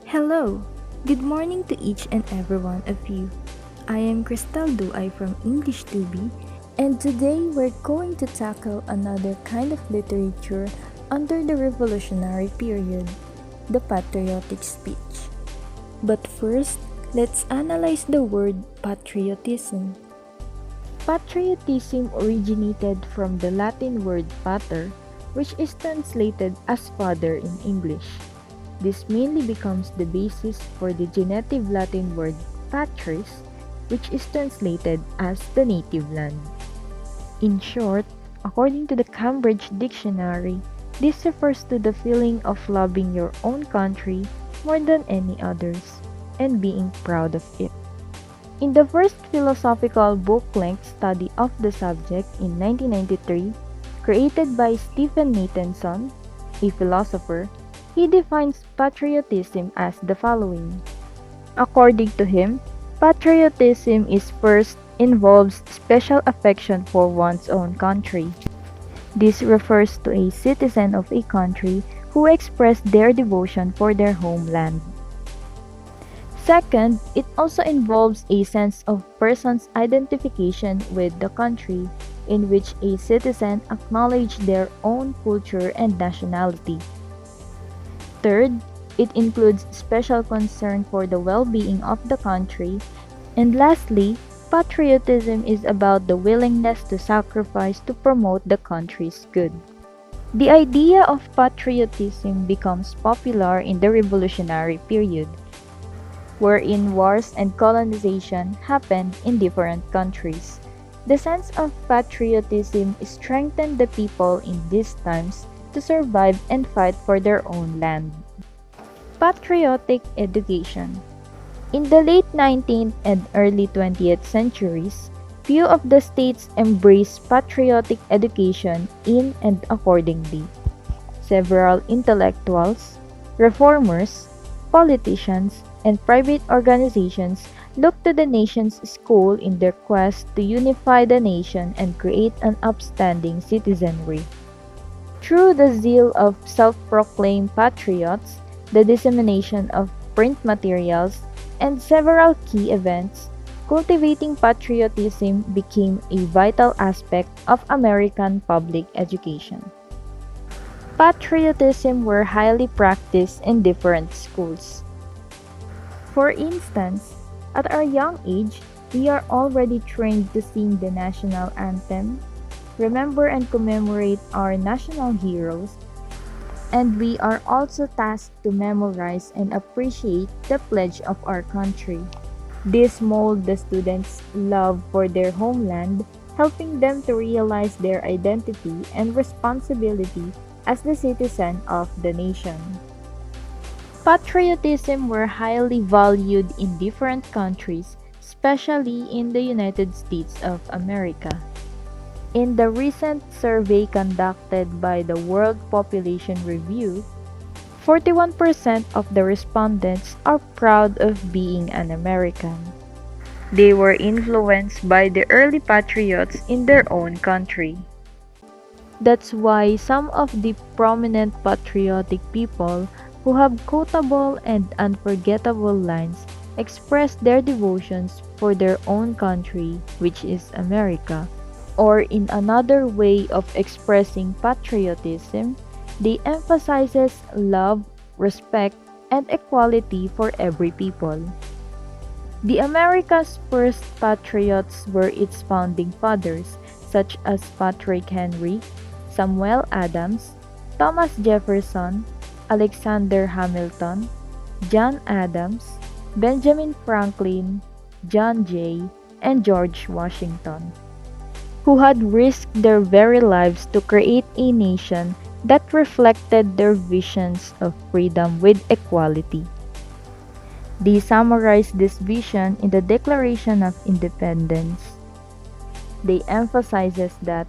Hello! Good morning to each and every one of you. I am Crystal Duay from English 2B, and today we're going to tackle another kind of literature under the Revolutionary period, the Patriotic Speech. But first, let's analyze the word patriotism. Patriotism originated from the Latin word pater, which is translated as father in English. This mainly becomes the basis for the genitive Latin word patris, which is translated as the native land. In short, according to the Cambridge Dictionary, this refers to the feeling of loving your own country more than any others and being proud of it. In the first philosophical book-length study of the subject in 1993, created by Stephen Nathanson, a philosopher, he defines patriotism as the following. According to him, patriotism is first involves special affection for one's own country. This refers to a citizen of a country who express their devotion for their homeland. Second, it also involves a sense of person's identification with the country in which a citizen acknowledges their own culture and nationality. Third, it includes special concern for the well-being of the country. And lastly, patriotism is about the willingness to sacrifice to promote the country's good. The idea of patriotism becomes popular in the Revolutionary period, wherein wars and colonization happened in different countries. The sense of patriotism strengthened the people in these times to survive and fight for their own land. Patriotic education. In the late 19th and early 20th centuries, few of the states embraced patriotic education in and accordingly. Several intellectuals, reformers, politicians, and private organizations looked to the nation's school in their quest to unify the nation and create an upstanding citizenry. Through the zeal of self-proclaimed patriots, the dissemination of print materials, and several key events, cultivating patriotism became a vital aspect of American public education. Patriotism were highly practiced in different schools. For instance, at our young age, we are already trained to sing the national anthem, remember and commemorate our national heroes, and we are also tasked to memorize and appreciate the pledge of our country. This molds the students' love for their homeland, helping them to realize their identity and responsibility as the citizen of the nation. Patriotism were highly valued in different countries, especially in the United States of America. In the recent survey conducted by the World Population Review, 41% of the respondents are proud of being an American. They were influenced by the early patriots in their own country. That's why some of the prominent patriotic people who have quotable and unforgettable lines express their devotions for their own country, which is America. Or in another way of expressing patriotism, they emphasizes love, respect, and equality for every people. The America's first patriots were its founding fathers, such as Patrick Henry, Samuel Adams, Thomas Jefferson, Alexander Hamilton, John Adams, Benjamin Franklin, John Jay, and George Washington, who had risked their very lives to create a nation that reflected their visions of freedom with equality. They summarized this vision in the Declaration of Independence. They emphasizes that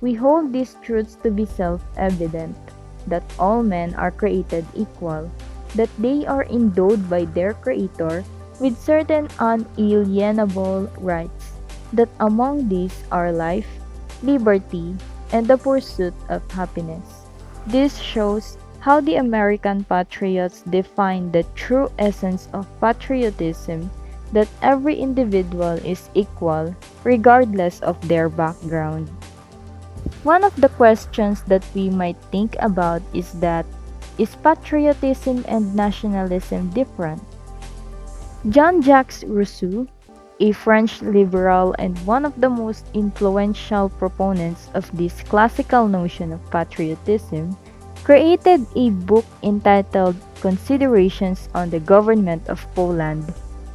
we hold these truths to be self-evident, that all men are created equal, that they are endowed by their Creator with certain unalienable rights, that among these are life, liberty, and the pursuit of happiness. This shows how the American patriots define the true essence of patriotism, that every individual is equal regardless of their background. One of the questions that we might think about is that, is patriotism and nationalism different? Jean-Jacques Rousseau, a French liberal and one of the most influential proponents of this classical notion of patriotism, created a book entitled Considerations on the Government of Poland,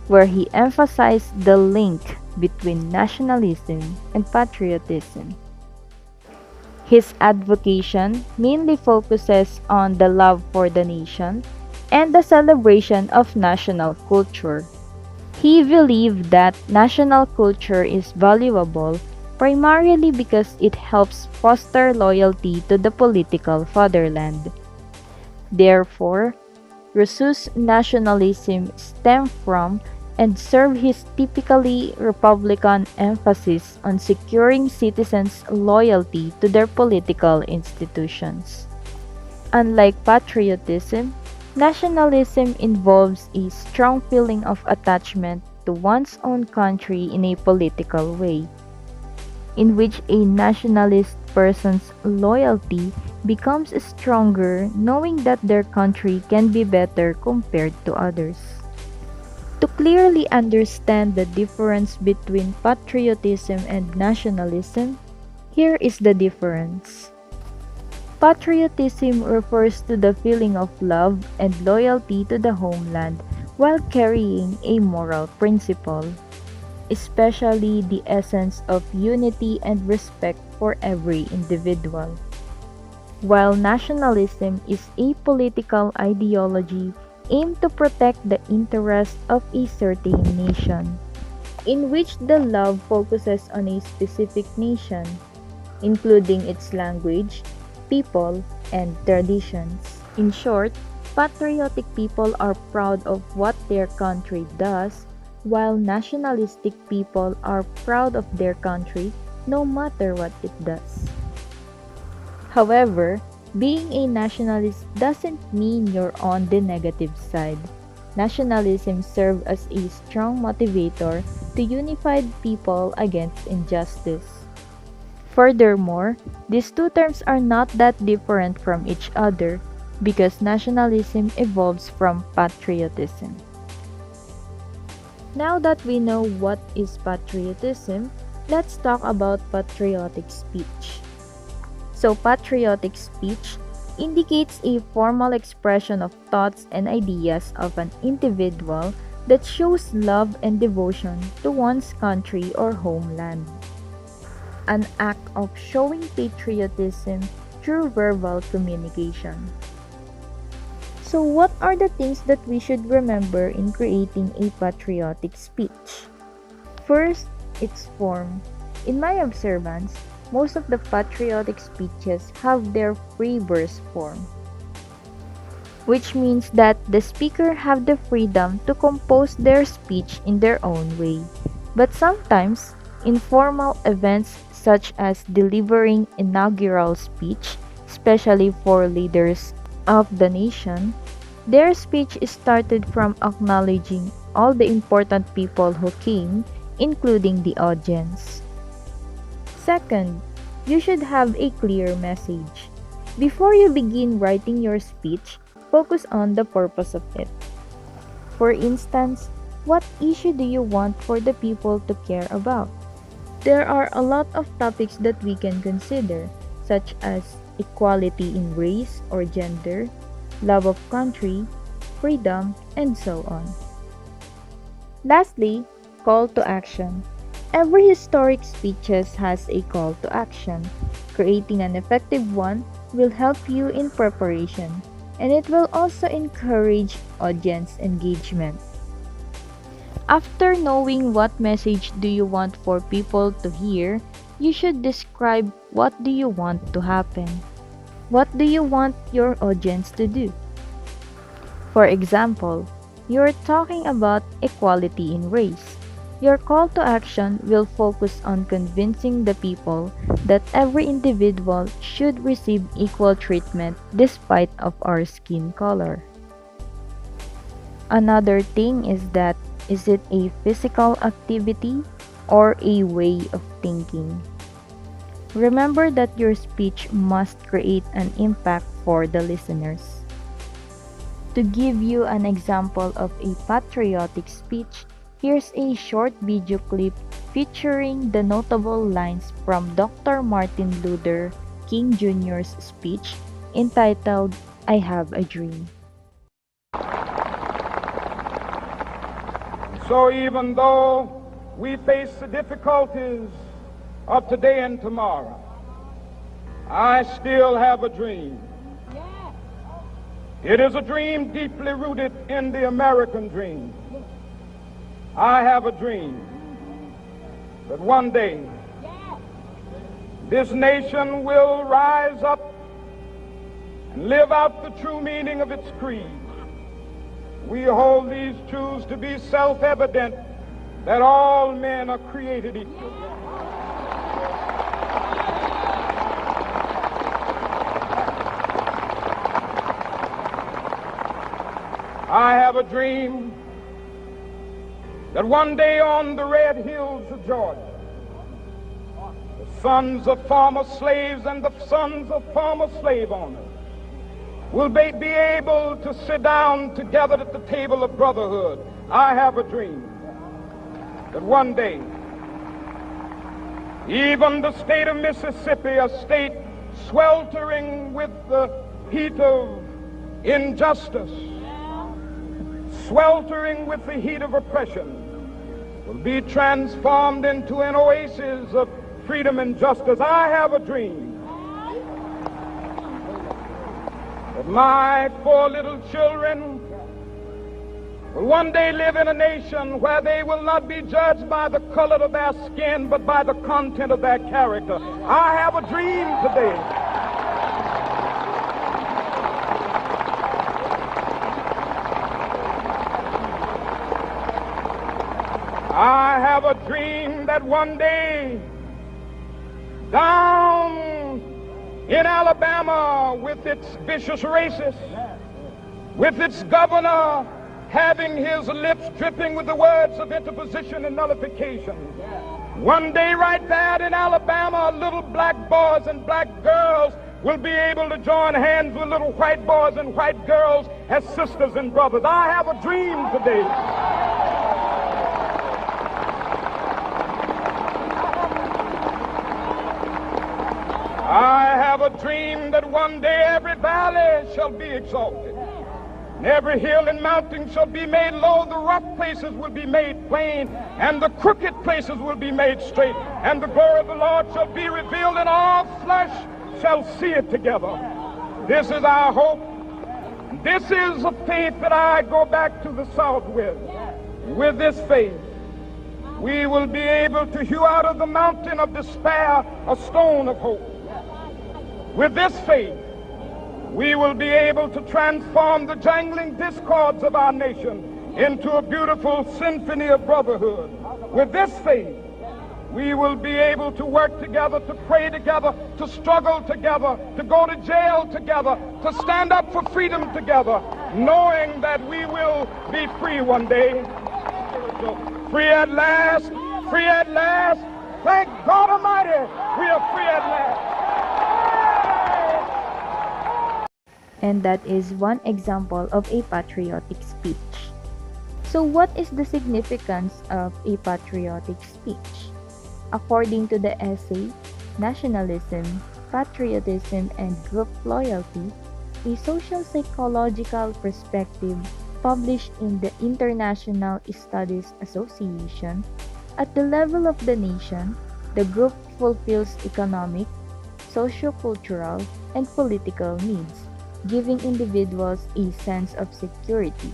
where he emphasized the link between nationalism and patriotism. His advocation mainly focuses on the love for the nation and the celebration of national culture. He believed that national culture is valuable primarily because it helps foster loyalty to the political fatherland. Therefore, Rousseau's nationalism stemmed from and served his typically Republican emphasis on securing citizens' loyalty to their political institutions. Unlike patriotism, nationalism involves a strong feeling of attachment to one's own country in a political way, in which a nationalist person's loyalty becomes stronger knowing that their country can be better compared to others. To clearly understand the difference between patriotism and nationalism, here is the difference. Patriotism refers to the feeling of love and loyalty to the homeland while carrying a moral principle, especially the essence of unity and respect for every individual. While nationalism is a political ideology aimed to protect the interests of a certain nation, in which the love focuses on a specific nation, including its language, people, and traditions. In short, patriotic people are proud of what their country does, while nationalistic people are proud of their country no matter what it does. However, being a nationalist doesn't mean you're on the negative side. Nationalism serves as a strong motivator to unify people against injustice. Furthermore, these two terms are not that different from each other because nationalism evolves from patriotism. Now that we know what is patriotism, let's talk about patriotic speech. So, patriotic speech indicates a formal expression of thoughts and ideas of an individual that shows love and devotion to one's country or homeland. An act of showing patriotism through verbal communication. So, what are the things that we should remember in creating a patriotic speech? First, its form. In my observance, most of the patriotic speeches have their free verse form, which means that the speaker have the freedom to compose their speech in their own way. But sometimes, informal events such as delivering inaugural speech, especially for leaders of the nation, their speech is started from acknowledging all the important people who came, including the audience. Second, you should have a clear message. Before you begin writing your speech, focus on the purpose of it. For instance, what issue do you want for the people to care about? There are a lot of topics that we can consider, such as equality in race or gender, love of country, freedom, and so on. Lastly, call to action. Every historic speech has a call to action. Creating an effective one will help you in preparation, and it will also encourage audience engagement. After knowing what message do you want for people to hear, you should describe what do you want to happen. What do you want your audience to do? For example, you're talking about equality in race. Your call to action will focus on convincing the people that every individual should receive equal treatment despite of our skin color. Another thing is that is it a physical activity or a way of thinking? Remember that your speech must create an impact for the listeners. To give you an example of a patriotic speech, here's a short video clip featuring the notable lines from Dr. Martin Luther King Jr.'s speech entitled I Have a Dream. So even though we face the difficulties of today and tomorrow, I still have a dream. It is a dream deeply rooted in the American dream. I have a dream that one day this nation will rise up and live out the true meaning of its creed. We hold these truths to be self-evident, that all men are created equal. I have a dream that one day on the red hills of Georgia, the sons of former slaves and the sons of former slave owners will be able to sit down together at the table of brotherhood. I have a dream that one day, even the state of Mississippi, a state sweltering with the heat of injustice, sweltering with the heat of oppression, will be transformed into an oasis of freedom and justice. I have a dream that my 4 little children will one day live in a nation where they will not be judged by the color of their skin, but by the content of their character. I have a dream today I have a dream that one day down in Alabama, with its vicious racists, with its governor having his lips dripping with the words of interposition and nullification, one day right there in Alabama, little black boys and black girls will be able to join hands with little white boys and white girls as sisters and brothers. I have a dream today I have a dream that one day every valley shall be exalted, and every hill and mountain shall be made low, the rough places will be made plain, and the crooked places will be made straight, and the glory of the Lord shall be revealed, and all flesh shall see it together. This is our hope. This is a faith that I go back to the South with. With this faith, we will be able to hew out of the mountain of despair a stone of hope. With this faith, we will be able to transform the jangling discords of our nation into a beautiful symphony of brotherhood. With this faith, we will be able to work together, to pray together, to struggle together, to go to jail together, to stand up for freedom together, knowing that we will be free one day. Free at last, free at last. Thank God Almighty, we are free at last. And that is one example of a patriotic speech. So what is the significance of a patriotic speech? According to the essay, Nationalism, Patriotism, and Group Loyalty, a social psychological perspective published in the International Studies Association, at the level of the nation, the group fulfills economic, socio-cultural, and political needs, giving individuals a sense of security,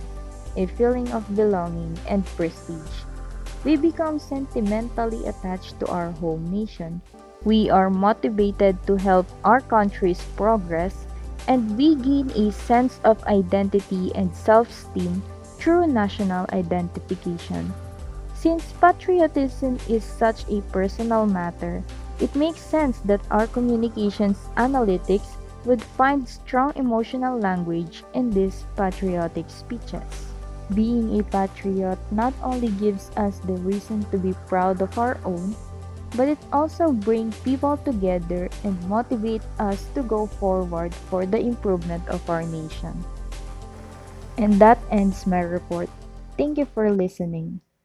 a feeling of belonging, and prestige. We become sentimentally attached to our home nation. We are motivated to help our country's progress, and we gain a sense of identity and self-esteem through national identification. Since patriotism is such a personal matter, it makes sense that our communications analytics would find strong emotional language in these patriotic speeches. Being a patriot not only gives us the reason to be proud of our own, but it also brings people together and motivates us to go forward for the improvement of our nation. And that ends my report. Thank you for listening.